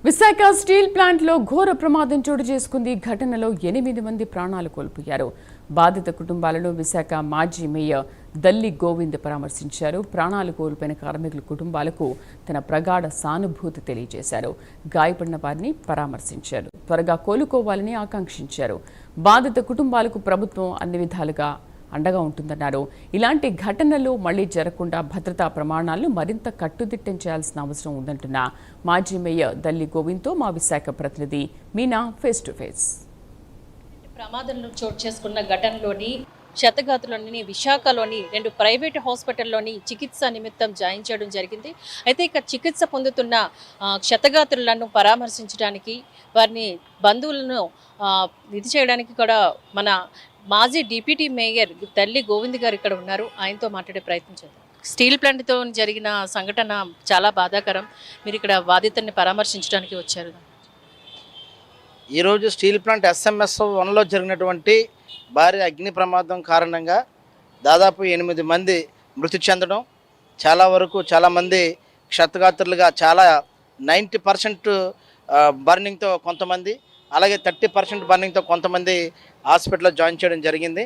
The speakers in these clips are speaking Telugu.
విశాఖ స్టీల్ ప్లాంట్లో ఘోర ప్రమాదం చోటు చేసుకుంది. ఘటనలో 8 మంది ప్రాణాలు కోల్పోయారు. బాధిత కుటుంబాలను విశాఖ మాజీ మేయర్ దల్లి గోవింద్ పరామర్శించారు. ప్రాణాలు కోల్పోయిన కార్మికుల కుటుంబాలకు తన ప్రగాఢ సానుభూతి తెలియజేశారు. గాయపడిన వారిని పరామర్శించారు. త్వరగా కోలుకోవాలని ఆకాంక్షించారు. బాధిత కుటుంబాలకు ప్రభుత్వం అన్ని విధాలుగా అండగా ఉంటుందన్నారు. ఇలాంటి ఘటనలు మళ్లీ జరగకుండా భద్రతా ప్రమాణాలను మరింత కట్టుదిట్టం చేయాల్సిన అవసరం ఉందంటున్న మాజీ మేయర్ దల్లి గోవింద్తో మా విశాఖ ప్రతినిధి మీనా ఫేస్ టు ఫేస్. ప్రమాదంలో చోటు చేసుకున్న ఘటనలోని క్షతగాతులని విశాఖలోని 2 ప్రైవేటు హాస్పిటల్లోని చికిత్స నిమిత్తం జాయిన్ చేయడం జరిగింది. అయితే ఇక చికిత్స పొందుతున్న క్షతగాతులను పరామర్శించడానికి వారిని బంధువులను ఇది చేయడానికి కూడా మన మాజీ డిప్యూటీ మేయర్ దల్లి గోవింద్ గారు ఇక్కడ ఉన్నారు. ఆయనతో మాట్లాడే ప్రయత్నం చేద్దాం. స్టీల్ ప్లాంట్తో జరిగిన సంఘటన చాలా బాధాకరం. మీరు ఇక్కడ బాధితుల్ని పరామర్శించడానికి వచ్చారు. ఈరోజు స్టీల్ ప్లాంట్ SMS 1లో జరిగినటువంటి భారీ అగ్ని ప్రమాదం కారణంగా దాదాపు 8 మంది మృతి చెందడం, చాలామంది క్షతగాత్రులుగా 90% బర్నింగ్తో కొంతమంది, అలాగే 30% బర్నింగ్తో కొంతమంది హాస్పిటల్లో జాయిన్ చేయడం జరిగింది.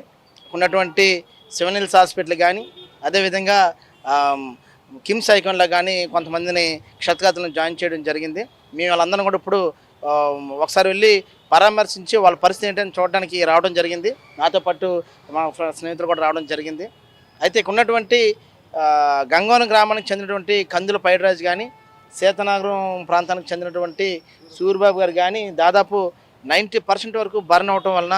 ఉన్నటువంటి సివనిల్స్ హాస్పిటల్ కానీ అదేవిధంగా కిమ్స్ ఐకాన్లో కానీ కొంతమందిని క్షతగాతులను జాయిన్ చేయడం జరిగింది. మేము వాళ్ళందరం కూడా ఇప్పుడు ఒకసారి వెళ్ళి పరామర్శించి వాళ్ళ పరిస్థితి ఏంటని చూడడానికి రావడం జరిగింది. నాతో పాటు మా స్నేహితులు కూడా రావడం జరిగింది. అయితే ఇక్కడ ఉన్నటువంటి గంగవరం గ్రామానికి చెందినటువంటి కందుల పైడిరాజు కానీ, సీతనగరం ప్రాంతానికి చెందినటువంటి సూరిబాబు గారు కానీ దాదాపు 90% వరకు బర్న్ అవటం వలన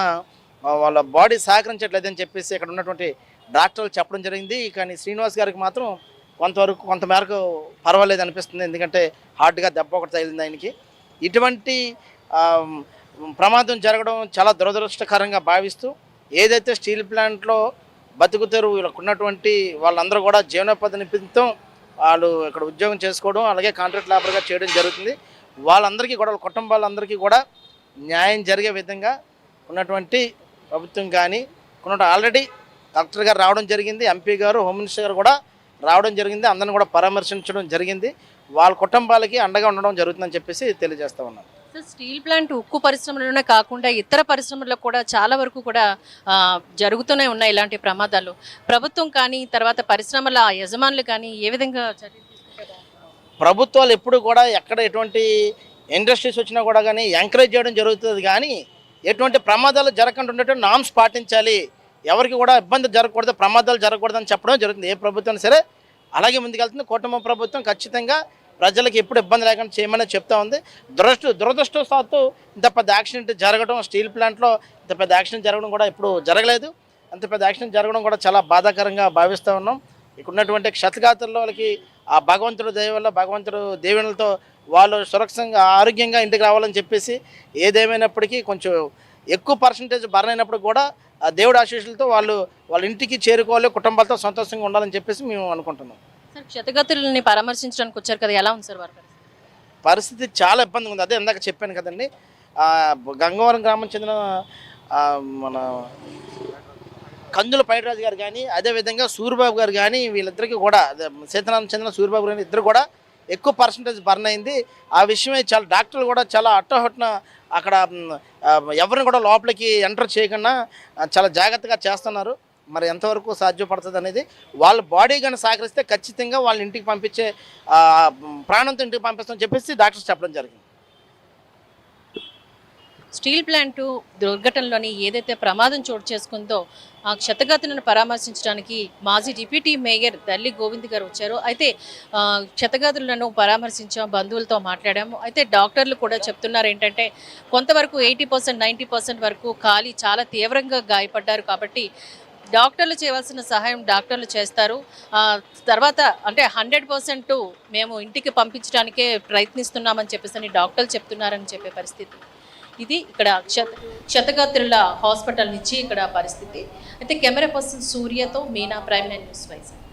వాళ్ళ బాడీ సహకరించట్లేదని చెప్పేసి ఇక్కడ ఉన్నటువంటి డాక్టర్లు చెప్పడం జరిగింది. కానీ శ్రీనివాస్ గారికి మాత్రం కొంతమేరకు పర్వాలేదు అనిపిస్తుంది. ఎందుకంటే హార్డ్గా దెబ్బ ఒకటి తగిలింది ఆయనకి. ఇటువంటి ప్రమాదం జరగడం చాలా దురదృష్టకరంగా భావిస్తూ, ఏదైతే స్టీల్ ప్లాంట్లో బతుకుతారు వీళ్ళకు ఉన్నటువంటి వాళ్ళందరూ కూడా జీవనోపాధి నిమిత్తం వాళ్ళు ఇక్కడ ఉద్యోగం చేసుకోవడం, అలాగే కాంట్రాక్ట్ లేబర్గా చేయడం జరుగుతుంది. వాళ్ళందరికీ కూడా, వాళ్ళ కుటుంబాలందరికీ కూడా న్యాయం జరిగే విధంగా ఉన్నటువంటి ప్రభుత్వం కానీ ఆల్రెడీ కలెక్టర్ గారు రావడం జరిగింది, ఎంపీ గారు, హోమ్ మినిస్టర్ గారు కూడా రావడం జరిగింది. అందరిని కూడా పరామర్శించడం జరిగింది. వాళ్ళ కుటుంబాలకి అండగా ఉండడం జరుగుతుందని చెప్పేసి తెలియజేస్తూ ఉన్నాను. స్టీల్ ప్లాంట్ ఉక్కు పరిశ్రమలోనే కాకుండా ఇతర పరిశ్రమల్లో కూడా చాలా వరకు కూడా జరుగుతూనే ఉన్నాయి ఇలాంటి ప్రమాదాలు. ప్రభుత్వం కానీ తర్వాత పరిశ్రమల యజమానులు కానీ ఏ విధంగా చర్యలు తీసుకుంటారు? ప్రభుత్వాలు ఎప్పుడు కూడా ఎక్కడ ఎటువంటి ఇండస్ట్రీస్ వచ్చినా కూడా కానీ ఎంకరేజ్ చేయడం జరుగుతుంది. కానీ ఎటువంటి ప్రమాదాలు జరగకుండా ఉండేటువంటి నామ్స్ పాటించాలి, ఎవరికి కూడా ఇబ్బంది జరగకూడదు, ప్రమాదాలు జరగకూడదు అని చెప్పడం జరుగుతుంది. ఏ ప్రభుత్వం సరే అలాగే ముందుకెళ్తుంది. కూటమి ప్రభుత్వం ఖచ్చితంగా ప్రజలకు ఎప్పుడు ఇబ్బంది లేకుండా చేయమని చెప్తా ఉంది. దురదృష్టవశాత్తు ఇంత పెద్ద యాక్సిడెంట్ జరగడం, స్టీల్ ప్లాంట్లో ఇంత పెద్ద యాక్సిడెంట్ జరగడం కూడా ఇప్పుడు జరగలేదు. అంత పెద్ద యాక్సిడెంట్ జరగడం కూడా చాలా బాధాకరంగా భావిస్తూ ఉన్నాం. ఇక్కడ ఉన్నటువంటి క్షతగాతుల్లో వాళ్ళకి ఆ భగవంతుడు దయ వల్ల, భగవంతుడు దీవెనలతో వాళ్ళు సురక్షితంగా ఆరోగ్యంగా ఇంటికి రావాలని చెప్పేసి, ఏదేమైనప్పటికీ కొంచెం ఎక్కువ పర్సంటేజ్ బర్న్ అయినప్పుడు కూడా ఆ దేవుడి ఆశీస్సులతో వాళ్ళ ఇంటికి చేరుకోవాలి, కుటుంబాలతో సంతోషంగా ఉండాలని చెప్పేసి మేము అనుకుంటున్నాం. సార్, క్షతగాతులని పరామర్శించడానికి వచ్చారు కదా, ఎలా ఉంది సార్ వారి పరిస్థితి? చాలా ఇబ్బందిగా ఉంది. అదే ఇందాక చెప్పాను కదండి, గంగవరం గ్రామం చెందిన మన కందుల పైడిరాజు గారు కానీ, అదేవిధంగా సూరిబాబు గారు కానీ, వీళ్ళిద్దరికీ కూడా సీతనారాయణ చెందిన సూరిబాబు గారు ఇద్దరు కూడా ఎక్కువ పర్సంటేజ్ బర్న్ అయింది. ఆ విషయమే చాలా డాక్టర్లు కూడా చాలా అట్టహొట్టిన అక్కడ ఎవరిని కూడా లోపలికి ఎంటర్ చేయకుండా చాలా జాగ్రత్తగా చేస్తున్నారు. మరి ఎంతవరకు సాధ్యపడుతుంది అనేది, వాళ్ళ బాడీ కానీ సహకరిస్తే ఖచ్చితంగా వాళ్ళ ఇంటికి పంపించే ప్రాణంతో ఇంటికి పంపిస్తామని చెప్పేసి డాక్టర్స్ చెప్పడం జరిగింది. స్టీల్ ప్లాంట్ దుర్ఘటనలోని ఏదైతే ప్రమాదం చోటు చేసుకుందో ఆ క్షతగాతులను పరామర్శించడానికి మాజీ డిప్యూటీ మేయర్ దల్లి గోవింద్ గారు వచ్చారు. అయితే క్షతగాతులను పరామర్శించాం, బంధువులతో మాట్లాడాము. అయితే డాక్టర్లు కూడా చెప్తున్నారు ఏంటంటే కొంతవరకు 80%, 90% వరకు కాలి చాలా తీవ్రంగా గాయపడ్డారు. కాబట్టి డాక్టర్లు చేయవలసిన సహాయం డాక్టర్లు చేస్తారు. తర్వాత అంటే 100% మేము ఇంటికి పంపించడానికే ప్రయత్నిస్తున్నామని చెప్పేసి డాక్టర్లు చెప్తున్నారని చెప్పే పరిస్థితి. ఇది ఇక్కడ క్షతగాత్రుల హాస్పిటల్ నుంచి ఇక్కడ పరిస్థితి. అయితే కెమెరా పర్సన్ సూర్యతో మీనా, ప్రైమ్9 న్యూస్ వైజాగ్.